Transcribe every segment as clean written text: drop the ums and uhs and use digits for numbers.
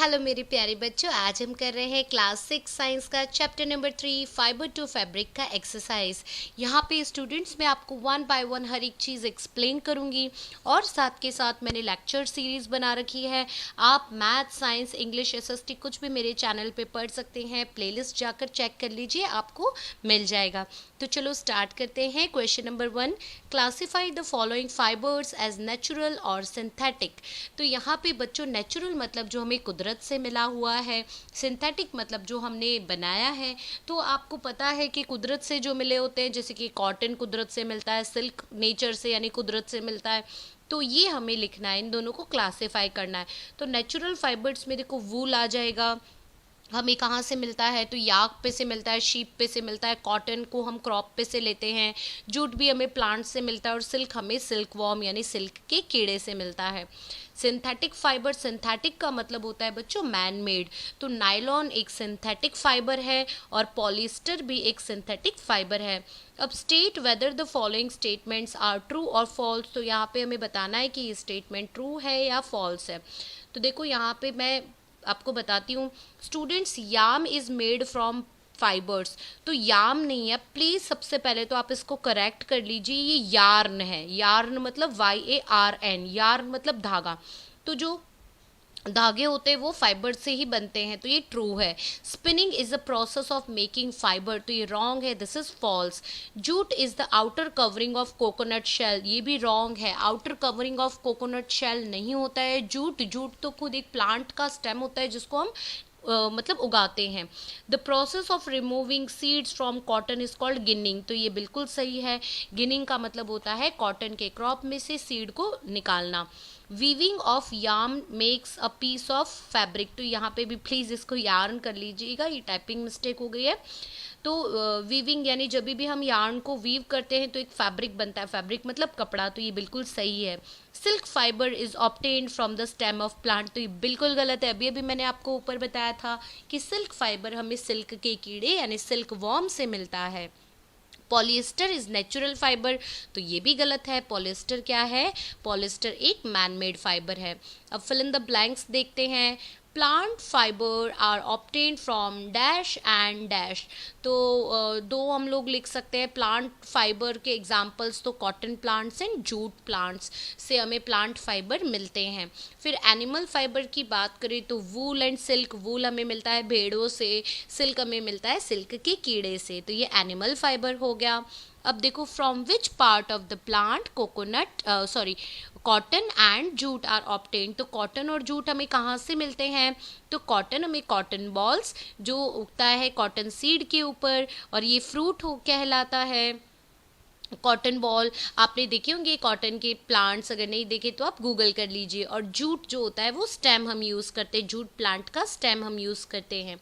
Hello मेरे प्यारे बच्चों, आज हम कर रहे हैं क्लास 6 साइंस का chapter number 3 fibre to fabric का एक्सरसाइज। यहाँ पे स्टूडेंट्स मैं आपको वन बाय वन हर एक चीज़ एक्सप्लेन करूँगी और साथ के साथ मैंने लेक्चर सीरीज़ बना रखी है। आप मैथ, साइंस, इंग्लिश, एसएसटी कुछ भी मेरे चैनल पे पढ़ सकते हैं। प्लेलिस्ट जाकर चेक कर लीजिए, आपको मिल जाएगा। तो चलो स्टार्ट करते हैं। Question number 1, classify the following fibres as natural और सिंथेटिक। तो यहाँ पे बच्चों नेचुरल मतलब जो हमें कुदरत से मिला हुआ है, सिंथेटिक मतलब जो हमने बनाया है। तो आपको पता है कि कुदरत से जो मिले होते हैं, जैसे कि कॉटन कुदरत से मिलता है, सिल्क नेचर से यानी कुदरत से मिलता है। तो ये हमें लिखना है, इन दोनों को क्लासीफाई करना है। तो नेचुरल फाइबर्स में देखो वूल आ जाएगा। हमें कहाँ से मिलता है? तो याक पे से मिलता है, शीप पे से मिलता है। कॉटन को हम क्रॉप पे से लेते हैं। जूट भी हमें प्लांट से मिलता है और सिल्क हमें सिल्क वॉर्म यानी सिल्क के कीड़े से मिलता है। सिंथेटिक फाइबर, सिंथेटिक का मतलब होता है बच्चों मैन मेड। तो नायलॉन एक सिंथेटिक फाइबर है और पॉलिस्टर भी एक सिंथेटिक फाइबर है। अब state whether the following statements are true और फॉल्स। तो यहाँ पे हमें बताना है कि ये स्टेटमेंट ट्रू है या फॉल्स है। तो देखो यहाँ पे मैं आपको बताती हूँ। Students, yam is made from fibres. तो याम नहीं है, प्लीज सबसे पहले तो आप इसको करेक्ट कर लीजिए, ये यार्न है। यार्न मतलब YARN, यार्न मतलब धागा। तो जो धागे होते हैं वो फाइबर से ही बनते हैं, तो ये ट्रू है। Spinning is the process of making fibre, तो ये रॉन्ग है, this is false. Jute is the outer covering of coconut shell, ये भी रॉन्ग है। Outer covering of coconut shell नहीं होता है जूट। जूट तो खुद एक प्लांट का स्टेम होता है जिसको हम मतलब उगाते हैं। The process of removing seeds from cotton is called ginning, तो ये बिल्कुल सही है। गिनिंग का मतलब होता है कॉटन के क्रॉप में से सीड को निकालना। Weaving of yarn makes a piece of fabric, तो यहाँ पे भी प्लीज़ इसको यार्न कर लीजिएगा, ये टाइपिंग मिस्टेक हो गई है। तो वीविंग यानी जब भी हम यार्न को वीव करते हैं तो एक फैब्रिक बनता है। फैब्रिक मतलब कपड़ा, तो ये बिल्कुल सही है। Silk fibre is obtained from the stem of plant, तो ये बिल्कुल गलत है। अभी अभी मैंने आपको ऊपर बताया था कि सिल्क फाइबर हमें सिल्क के कीड़े यानी सिल्क वॉर्म से मिलता है। पॉलिएस्टर इज नेचुरल फाइबर, तो ये भी गलत है। पॉलिएस्टर क्या है? पॉलिएस्टर एक मैन मेड फाइबर है। अब फिल इन द ब्लैंक्स देखते हैं। Plant fibre are obtained from dash and dash, तो दो हम लोग लिख सकते हैं प्लांट फाइबर के एग्जाम्पल्स, तो cotton plants and jute plants से हमें प्लांट फाइबर मिलते हैं। फिर एनिमल फाइबर की बात करें तो वूल एंड सिल्क, वूल हमें मिलता है भेड़ों से, सिल्क हमें मिलता है सिल्क के कीड़े से, तो ये एनिमल फाइबर हो गया। अब देखो, from which part of the plant coconut cotton and jute are obtained, तो कॉटन और जूट हमें कहाँ से मिलते हैं? तो कॉटन हमें कॉटन बॉल्स जो उगता है कॉटन सीड के ऊपर, और ये फ्रूट हो कहलाता है कॉटन बॉल। आपने देखे होंगे कॉटन के प्लांट्स, अगर नहीं देखे तो आप गूगल कर लीजिए। और जूट जो होता है वो स्टेम हम यूज़ करते हैं, जूट प्लांट का स्टेम हम यूज़ करते हैं।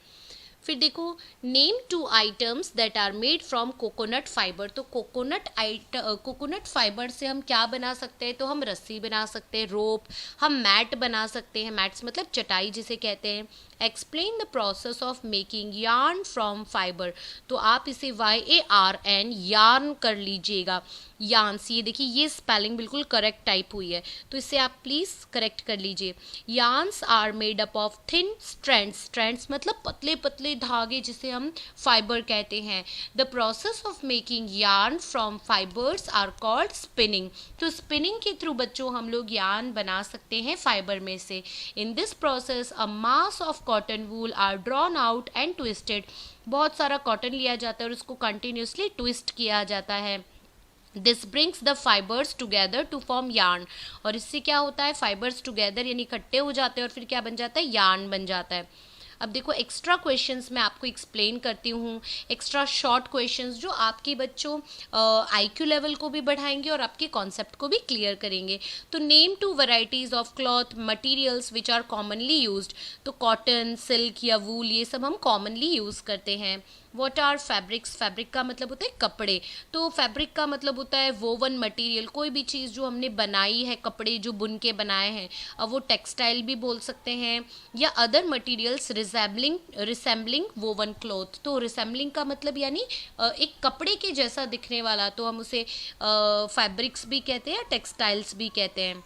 फिर देखो, name 2 items that are made from coconut fibre, तो कोकोनट फाइबर से हम क्या बना सकते हैं? तो हम रस्सी बना सकते हैं, रोप, हम मैट बना सकते हैं, मैट्स मतलब चटाई जिसे कहते हैं। Explain the process of making yarn from fibre, तो आप इसे YARN यार्न कर लीजिएगा। यार्न्स, ये देखिए ये स्पेलिंग बिल्कुल करेक्ट टाइप हुई है, तो इसे आप प्लीज़ करेक्ट कर लीजिए। Yarns are made up of thin strands, strands मतलब पतले पतले धागे जिसे हम फाइबर कहते हैं। The process of making yarn from fibres are called spinning, तो स्पिनिंग के थ्रू बच्चों हम लोग यार्न बना सकते हैं फाइबर में से। In this process a mass of cotton wool are drawn out and twisted, बहुत सारा कॉटन लिया जाता है और उसको कंटिन्यूसली ट्विस्ट किया जाता है। This brings the fibres together to form yarn, और इससे क्या होता है? फाइबर्स टुगेदर यानी इकट्ठे हो जाते हैं और फिर क्या बन जाता है? यार्न बन जाता है। अब देखो एक्स्ट्रा क्वेश्चंस मैं आपको एक्सप्लेन करती हूँ, एक्स्ट्रा शॉर्ट क्वेश्चंस जो आपके बच्चों IQ लेवल को भी बढ़ाएंगे और आपके कॉन्सेप्ट को भी क्लियर करेंगे। तो name 2 varieties of cloth materials which are commonly used, तो कॉटन, सिल्क या वूल ये सब हम कॉमनली यूज़ करते हैं। वॉट आर फैब्रिक्स, फैब्रिक का मतलब होता है कपड़े, तो फैब्रिक का मतलब होता है वोवन मटेरियल, कोई भी चीज़ जो हमने बनाई है, कपड़े जो बुन के बनाए हैं, अब वो टेक्सटाइल भी बोल सकते हैं, या other materials resembling woven cloth, तो रिसेम्बलिंग का मतलब यानी एक कपड़े के जैसा दिखने वाला, तो हम उसे फैब्रिक्स भी कहते हैं, टेक्सटाइल्स भी कहते हैं।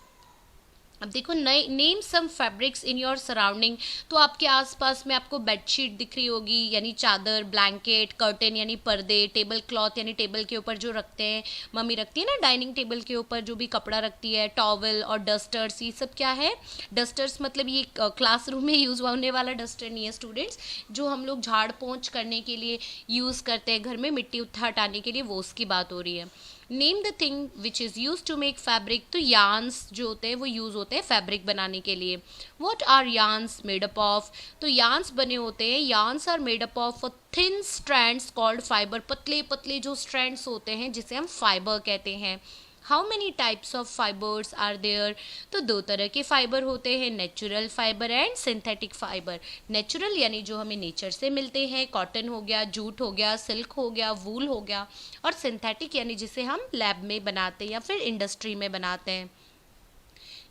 अब देखो, नए name some fabrics in your surrounding. तो आपके आसपास में आपको बेडशीट दिख रही होगी, यानी चादर, ब्लैंकेट, कर्टेन यानी पर्दे, टेबल क्लॉथ यानी टेबल के ऊपर जो रखते हैं, मम्मी रखती है ना डाइनिंग टेबल के ऊपर जो भी कपड़ा रखती है, टॉवल और डस्टर्स, ये सब क्या है? डस्टर्स मतलब ये क्लासरूम में यूज़ होने वाला डस्टर नहीं है स्टूडेंट्स, जो हम लोग झाड़ पोंछ करने के लिए यूज़ करते हैं घर में, मिट्टी उठा हटाने के लिए, वो उसकी बात हो रही है। Name the thing which is use to make fabric. तो यार्न्स जो होते हैं वो यूज़ होते हैं फैब्रिक बनाने के लिए। What are yarns made up of? तो यार्न्स बने होते हैं, yarns are made up of thin strands called fibre. पतले पतले जो स्ट्रैंड्स होते हैं जिसे हम फाइबर कहते हैं। How many types of fibres are there? तो दो तरह के फाइबर होते हैं, natural fibre and synthetic fibre. Natural यानी जो हमें नेचर से मिलते हैं, कॉटन हो गया, जूट हो गया, सिल्क हो गया, वूल हो गया। और सिंथेटिक यानी जिसे हम लैब में बनाते हैं या फिर इंडस्ट्री में बनाते हैं।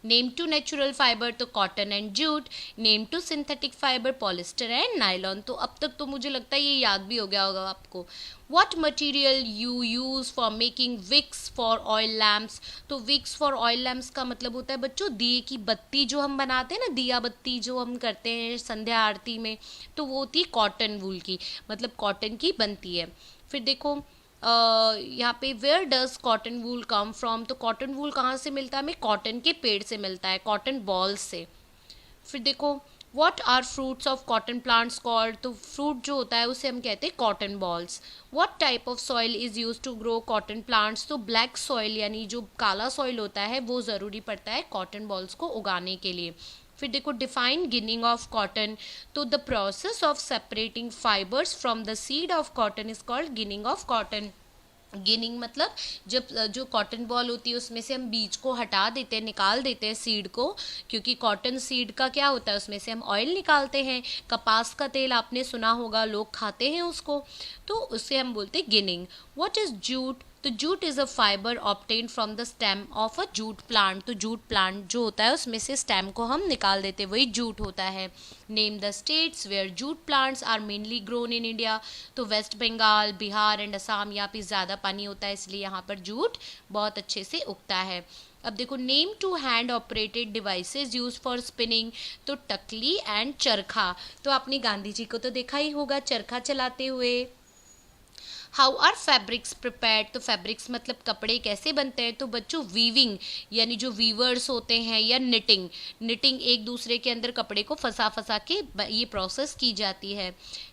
नेम टू नेचुरल फाइबर तो cotton and jute, name two synthetic fibre polyester and nylon. तो अब तक तो मुझे लगता है ये याद भी हो गया होगा आपको। What material you use for making wicks for oil lamps? तो wicks for oil lamps का मतलब होता है बच्चों दिए की बत्ती, जो हम बनाते हैं ना, दिया बत्ती जो हम करते हैं संध्या आरती में, तो वो होती है कॉटन वूल की, मतलब कॉटन की बनती है। फिर देखो यहाँ पे where does cotton wool come from? तो कॉटन वूल कहाँ से मिलता है हमें? कॉटन के पेड़ से मिलता है, कॉटन बॉल्स से। फिर देखो what are fruits of cotton plants called? तो फ्रूट जो होता है उसे हम कहते हैं cotton balls. What type of soil is use to grow cotton plants? तो ब्लैक सॉइल यानी जो काला सॉइल होता है वो ज़रूरी पड़ता है कॉटन बॉल्स को उगाने के लिए। फिर देखो डिफाइन गिनिंग ऑफ कॉटन। तो the process of separating fibres from the seed of cotton is called ginning of cotton. Ginning मतलब जब जो कॉटन बॉल होती है उसमें से हम बीज को हटा देते हैं, निकाल देते हैं सीड को, क्योंकि कॉटन सीड का क्या होता है उसमें से हम ऑयल निकालते हैं। कपास का तेल आपने सुना होगा, लोग खाते हैं उसको, तो उससे हम बोलते हैं गिनिंग। What is jute? तो jute is a fibre obtain from the stem of a jute plant. तो जूट प्लांट जो होता है उसमें से स्टेम को हम निकाल देते हैं, वही जूट होता है। Name the states where jute plants are mainly grown in India. तो वेस्ट बंगाल, बिहार एंड असम, यहाँ पे ज़्यादा पानी होता है इसलिए यहाँ पर जूट बहुत अच्छे से उगता है। अब देखो name two hand operated devices use for spinning. तो टकली एंड चरखा। तो आपने गांधी जी को तो देखा ही होगा चरखा चलाते हुए। How are fabrics prepared? तो फैब्रिक्स मतलब कपड़े कैसे बनते हैं? तो बच्चों वीविंग यानी जो वीवर्स होते हैं, या निटिंग, निटिंग एक दूसरे के अंदर कपड़े को फंसा फंसा के ये प्रोसेस की जाती है।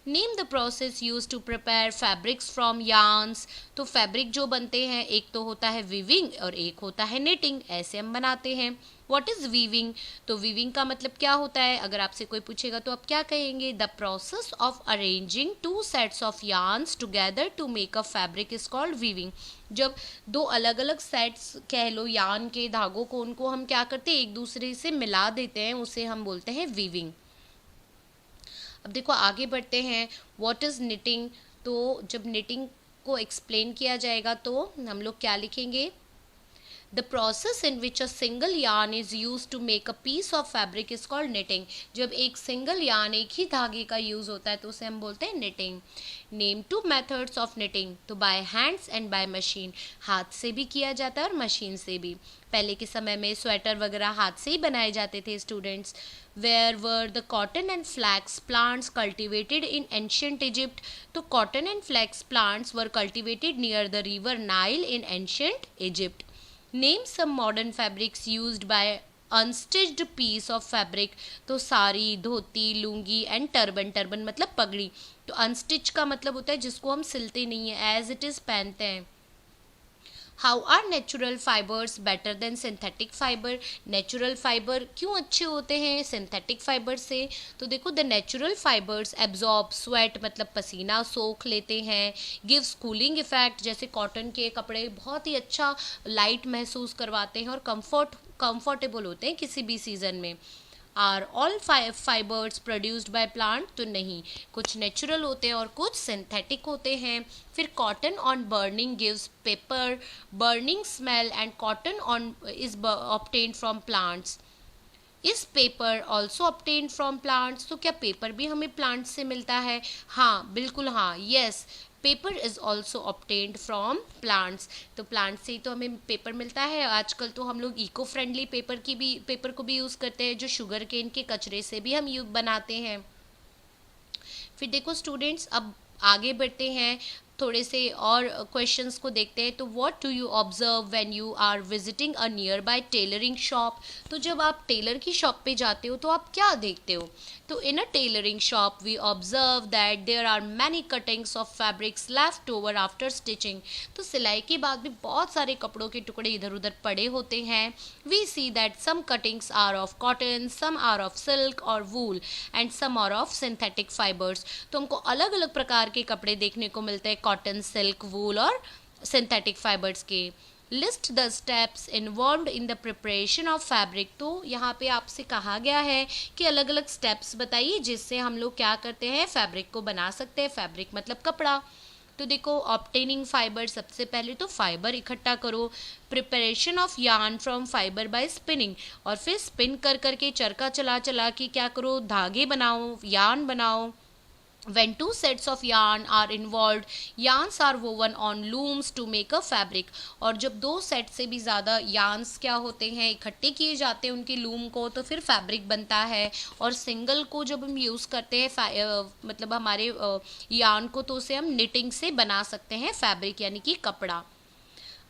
Name the process use to prepare fabrics from yarns. तो फैब्रिक जो बनते हैं एक तो होता है वीविंग और एक होता है निटिंग, ऐसे हम बनाते हैं। What is weaving? तो वीविंग का मतलब क्या होता है? अगर आपसे कोई पूछेगा तो आप क्या कहेंगे? The process of arranging two sets of yarns together to make a fabric is called weaving. जब दो अलग अलग सेट्स कह लो यार्न के धागों को, उनको हम क्या करते हैं? एक दूसरे से मिला देते हैं, उसे हम बोलते हैं वीविंग। अब देखो आगे बढ़ते हैं। What is knitting? तो जब निटिंग को एक्सप्लेन किया जाएगा तो हम लोग क्या लिखेंगे? The process in which a single yarn is used to make a piece of fabric is called knitting. जब एक सिंगल यार्न, एक ही धागे का यूज़ होता है तो उसे हम बोलते हैं knitting. Name two methods of knitting. तो by hands and by machine. हाथ से भी किया जाता है और मशीन से भी। पहले के समय में स्वेटर वगैरह हाथ से ही बनाए जाते थे students. Where were the cotton and flax plants cultivated in ancient Egypt? तो cotton and flax plants were cultivated near the river Nile in ancient Egypt. Name some modern fabrics used by unstitched piece of fabric. तो sari, dhoti, lungi and turban, turban मतलब पगड़ी। तो unstitch का मतलब होता है जिसको हम सिलते नहीं है, एज इट इज़ पहनते हैं। How are natural fibres better than synthetic fibre? Natural fibre क्यों अच्छे होते हैं सिंथेटिक फाइबर से? तो देखो the natural fibres absorb sweat मतलब पसीना सोख लेते हैं, गिव्स कूलिंग इफेक्ट, जैसे कॉटन के कपड़े बहुत ही अच्छा लाइट महसूस करवाते हैं और कंफर्टेबल होते हैं किसी भी सीज़न में। Are all fibres produced by plant? तो नहीं, कुछ नेचुरल होते हैं और कुछ सिंथेटिक होते हैं। फिर cotton on burning gives paper burning smell and cotton on is obtained from plants. Is paper also obtained from plants? तो क्या पेपर भी हमें प्लांट्स से मिलता है? हाँ बिल्कुल हाँ, yes. Paper is also obtained from plants. तो प्लांट से ही तो हमें पेपर मिलता है। आजकल तो हम लोग इको फ्रेंडली पेपर को भी यूज़ करते हैं, जो शुगर केन के कचरे से भी हम बनाते हैं। फिर देखो स्टूडेंट्स, अब आगे बढ़ते हैं, थोड़े से और क्वेश्चंस को देखते हैं। तो what do you observe when you are visiting a near by tailoring shop. तो जब आप टेलर की शॉप पे जाते हो तो आप क्या देखते हो। तो in a tailoring shop we observe that there are many cuttings of fabrics left over after stitching. तो सिलाई के बाद भी बहुत सारे कपड़ों के टुकड़े इधर उधर पड़े होते हैं। We see that some cuttings are of cotton, some are of silk और wool and some are of synthetic fibres. तो हमको अलग अलग प्रकार के कपड़े देखने को मिलते हैं, कॉटन, सिल्क, वूल और सिंथेटिक फाइबर्स के। List the steps involved in the preparation of fabric. तो यहाँ पे आपसे कहा गया है कि अलग अलग स्टेप्स बताइए जिससे हम लोग क्या करते हैं, फैब्रिक को बना सकते हैं। फैब्रिक मतलब कपड़ा। तो देखो, ऑब्टेनिंग फाइबर, सबसे पहले तो फाइबर इकट्ठा करो। Preparation of yarn from fibre by spinning, और फिर स्पिन कर करके चरखा चला चला के क्या करो, धागे बनाओ, यार्न बनाओ। When two sets of yarn are involved, yarns are woven on looms to make a fabric। और जब दो सेट से भी ज़्यादा yarns क्या होते हैं, इकट्ठे किए जाते हैं उनके लूम को, तो फिर फैब्रिक बनता है। और सिंगल को जब हम यूज़ करते हैं मतलब हमारे yarn को, तो उसे हम निटिंग से बना सकते हैं फैब्रिक यानी कि कपड़ा।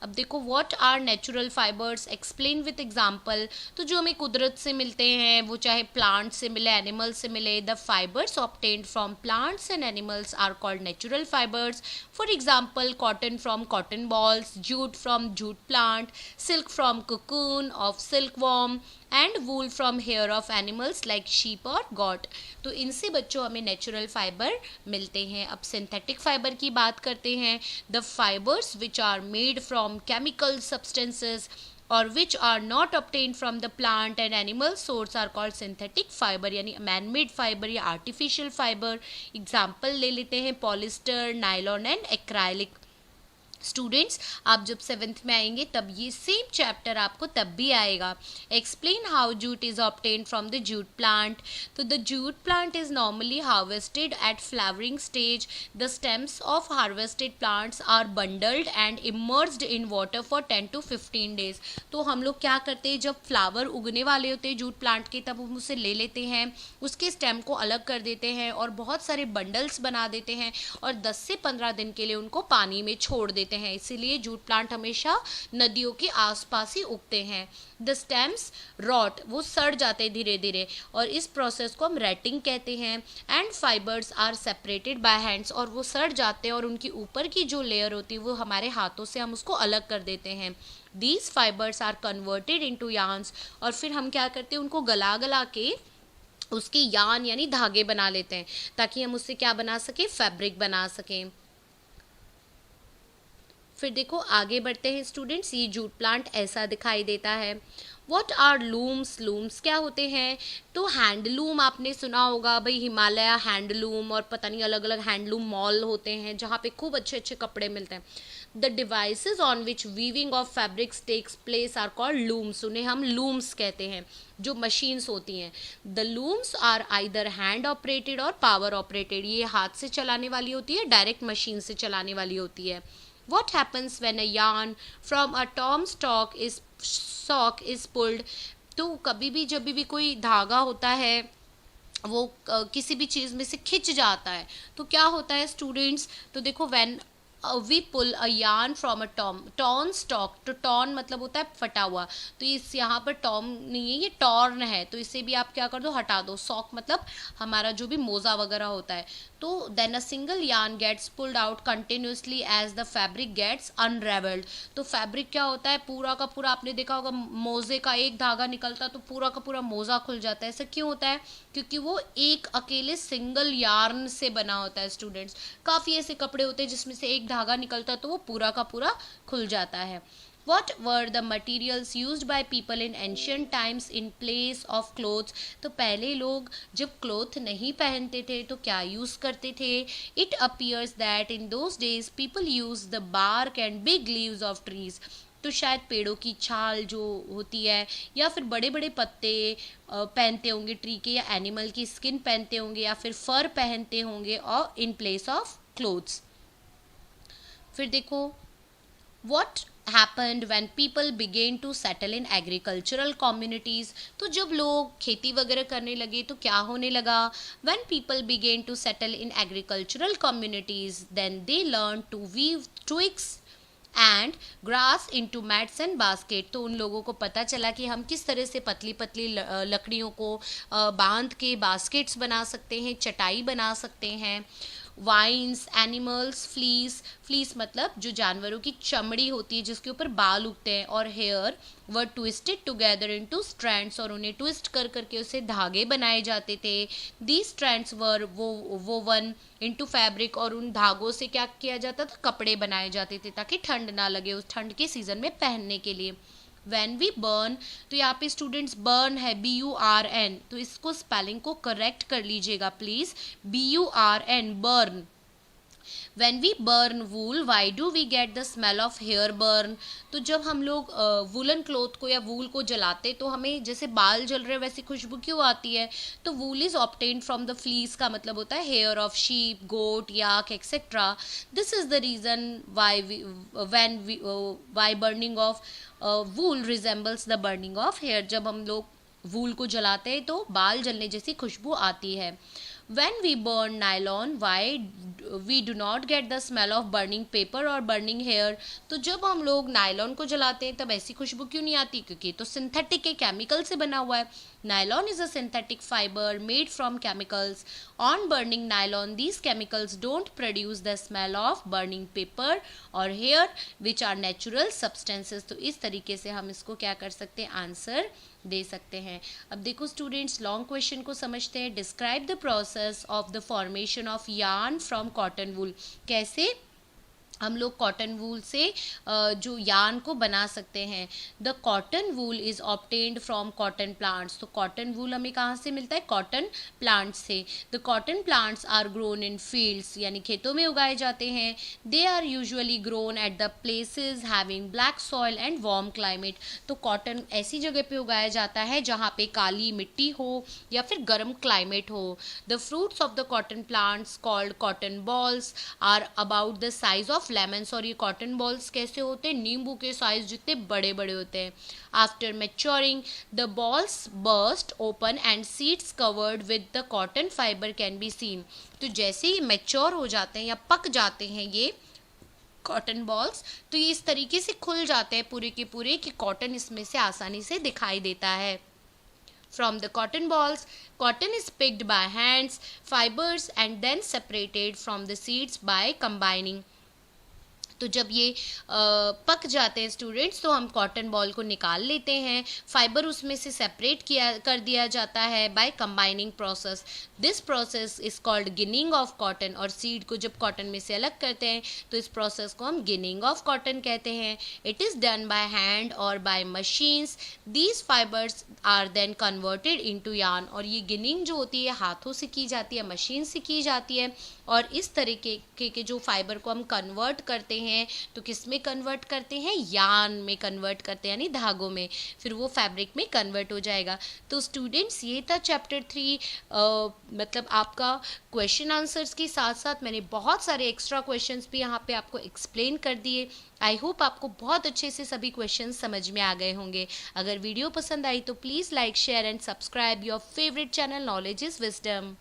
अब देखो, what are natural fibres, explain with example. तो जो हमें कुदरत से मिलते हैं, वो चाहे प्लांट से मिले, एनिमल से मिले, the fibres obtained from plants and animals are called natural fibres. For example, cotton from cotton balls, jute from jute plant, silk from cocoon of silk worm and wool from hair of animals like sheep और goat. तो इनसे बच्चों हमें natural fibre मिलते हैं। अब synthetic fibre की बात करते हैं। The fibres which are made from chemical substances और which are not obtained from the plant and animal source are called synthetic fibre, यानी मैन मेड फाइबर या आर्टिफिशियल फाइबर। एग्जाम्पल ले लेते हैं, polyester, nylon and acrylic. Students, आप जब 7th में आएंगे तब ये सेम चैप्टर आपको तब भी आएगा। Explain how jute is obtained from the jute plant. तो the jute plant is normally harvested at flowering stage. The stems of harvested plants are bundled and emerged in water for 10 to 15 days. तो हम लोग क्या करते हैं, जब flower उगने वाले होते हैं जूट प्लांट के, तब हम उसे ले लेते हैं, उसके स्टेम को अलग कर देते हैं और बहुत सारे बंडल्स बना देते हैं और 10 से 15 दिन के लिए उनको पानी में छोड़ देते हैं। इसीलिए जूट प्लांट हमेशा नदियों के आसपास ही उगते हैं। द स्टेम्स रॉट, वो सड़ जाते हैं धीरे धीरे, और इस प्रोसेस को हम रेटिंग कहते हैं। And fibres are separated by hands, और वो सड़ जाते हैं और उनकी ऊपर की जो लेयर होती है वो हमारे हाथों से हम उसको अलग कर देते हैं। These fibres are converted into yarns, और फिर हम क्या करते हैं, उनको गला गला के उसके यार्न यानी धागे बना लेते हैं, ताकि हम उससे क्या बना सकें, फैब्रिक बना सकें। फिर देखो आगे बढ़ते हैं स्टूडेंट्स, ये जूट प्लांट ऐसा दिखाई देता है। व्हाट आर लूम्स, लूम्स क्या होते हैं। तो हैंडलूम आपने सुना होगा भाई, हिमालय हैंडलूम और पता नहीं अलग अलग हैंडलूम मॉल होते हैं जहाँ पे खूब अच्छे अच्छे कपड़े मिलते हैं। The devices on which weaving of fabrics takes place are called looms, उन्हें हम लूम्स कहते हैं, जो मशीन्स होती हैं। The looms are either hand operated और पावर ऑपरेटेड, ये हाथ से चलाने वाली होती है, डायरेक्ट मशीन से चलाने वाली होती है। What happens when a yarn from a tom sock is pulled। तो कभी भी जब भी कोई धागा होता है वो किसी भी चीज़ में से खिंच जाता है, तो क्या होता है स्टूडेंट्स। तो देखो, when we pull a yarn from a torn stock. तो टॉन मतलब होता है फटा हुआ, तो इस यहाँ पर टॉम नहीं है, ये टॉर्न है, तो इसे भी आप क्या कर दो, हटा दो। सॉक मतलब हमारा जो भी मोजा वगैरह होता है। तो then a single yarn gets pulled out continuously as the fabric gets unravelled. तो फैब्रिक क्या होता है, पूरा का पूरा, आपने देखा होगा मोजे का एक धागा निकलता है तो पूरा का पूरा मोजा खुल जाता है। ऐसा क्यों होता है, क्योंकि वो एक अकेले सिंगल यार्न से बना होता है। स्टूडेंट्स, काफ़ी ऐसे कपड़े होते हैं जिसमें से एक धागा निकलता है तो वो पूरा का पूरा खुल जाता है। What were the materials used by people in ancient times in place of clothes। तो पहले लोग जब क्लोथ नहीं पहनते थे तो क्या यूज़ करते थे। It appears that in those days people used the bark and big leaves of trees। तो शायद पेड़ों की छाल जो होती है या फिर बड़े बड़े पत्ते पहनते होंगे ट्री के, या एनिमल की स्किन पहनते होंगे, या फिर फर पहनते होंगे, और इन प्लेस ऑफ क्लोथ्स। फिर देखो what happened when people began to settle in agricultural communities. तो जब लोग खेती वगैरह करने लगे तो क्या होने लगा? When people began to settle in agricultural communities, then they learned to weave twigs and grass into mats and basket. तो उन लोगों को पता चला कि हम किस तरह से पतली पतली लकड़ियों को बांध के बास्केट्स बना सकते हैं, चटाई बना सकते हैं. वाइन्स, एनिमल्स, फ्लीस मतलब जो जानवरों की चमड़ी होती है जिसके ऊपर बाल उगते हैं, और हेयर वर ट्विस्टेड टुगेदर इनटू स्ट्रैंड्स, और उन्हें ट्विस्ट कर करके उसे धागे बनाए जाते थे. दी स्ट्रैंड्स वर वोवन इनटू फैब्रिक, और उन धागों से क्या किया जाता था? कपड़े बनाए जाते थे ताकि ठंड ना लगे उस ठंड के सीजन में पहनने के लिए. When we burn, तो यहाँ पे स्टूडेंट्स बर्न है BURN, तो इसको स्पेलिंग को करेक्ट कर लीजिएगा please. BURN burn. When we burn wool, why do we get the smell of hair burn? तो जब हम लोग वुलन क्लोथ को या वूल को जलाते तो हमें जैसे बाल जल रहे वैसी खुशबू क्यों आती है? तो wool is obtained from the fleece का मतलब होता है hair of sheep, goat, yak etcetera. This is the reason why burning of wool resembles the burning of hair. जब हम लोग वूल को जलाते हैं तो बाल जलने जैसी खुशबू आती है. When we burn nylon, why we do not get the smell of burning paper or burning hair? तो जब हम लोग नायलॉन को जलाते हैं तब ऐसी खुशबू क्यों नहीं आती? क्योंकि तो सिंथेटिक के केमिकल से बना हुआ है. Nylon is a synthetic fiber made from chemicals. On burning nylon, these chemicals don't produce the smell of burning paper or hair, which are natural substances. तो इस तरीके से हम इसको क्या कर सकते हैं? आंसर दे सकते हैं. अब देखो स्टूडेंट्स, लॉन्ग क्वेश्चन को समझते हैं. Describe the process of the formation of yarn from cotton wool. कैसे हम लोग कॉटन वूल से जो यार्न को बना सकते हैं. The cotton wool is obtained from cotton plants. तो कॉटन वूल हमें कहाँ से मिलता है? कॉटन प्लांट से. The cotton plants are grown in fields, यानी खेतों में उगाए जाते हैं. They are usually grown at the places having black soil and warm climate. तो कॉटन ऐसी जगह पे उगाया जाता है जहाँ पे काली मिट्टी हो या फिर गर्म क्लाइमेट हो. The fruits of the cotton plants called cotton balls are about the size of lemons. और ये कॉटन बॉल्स कैसे होते हैं? नींबू के साइज जितने बड़े बड़े होते हैं. After maturing the balls burst open and seeds covered with the cotton fibre can be seen. तो जैसे ही मैच्योर हो जाते हैं या पक जाते हैं ये कॉटन बॉल्स, तो ये इस तरीके से खुल जाते हैं पूरे के पूरे कि कॉटन इसमें से आसानी से दिखाई देता है. From the cotton balls, cotton is picked by hands, fibers and then separated from the seeds by combining. तो जब ये पक जाते हैं स्टूडेंट्स तो हम कॉटन बॉल को निकाल लेते हैं. फाइबर उसमें से सेपरेट कर दिया जाता है by combining process. This process is called ginning of cotton. और सीड को जब कॉटन में से अलग करते हैं तो इस प्रोसेस को हम गिनिंग ऑफ कॉटन कहते हैं. It is done by hand और by machines. These fibres are then converted into yarn. और ये गिनिंग जो होती है हाथों से की जाती है, मशीन से की जाती है. और इस तरीके के जो फाइबर को हम कन्वर्ट करते हैं तो किस में कन्वर्ट करते हैं? यार्न में कन्वर्ट करते हैं, यानी धागों में. फिर वो फैब्रिक में कन्वर्ट हो जाएगा. तो स्टूडेंट्स ये था चैप्टर 3. मतलब आपका क्वेश्चन आंसर्स के साथ साथ मैंने बहुत सारे एक्स्ट्रा क्वेश्चंस भी यहाँ पे आपको एक्सप्लेन कर दिए. आई होप आपको बहुत अच्छे से सभी क्वेश्चन समझ में आ गए होंगे. अगर वीडियो पसंद आई तो please like, share and subscribe your favourite channel knowledge is wisdom.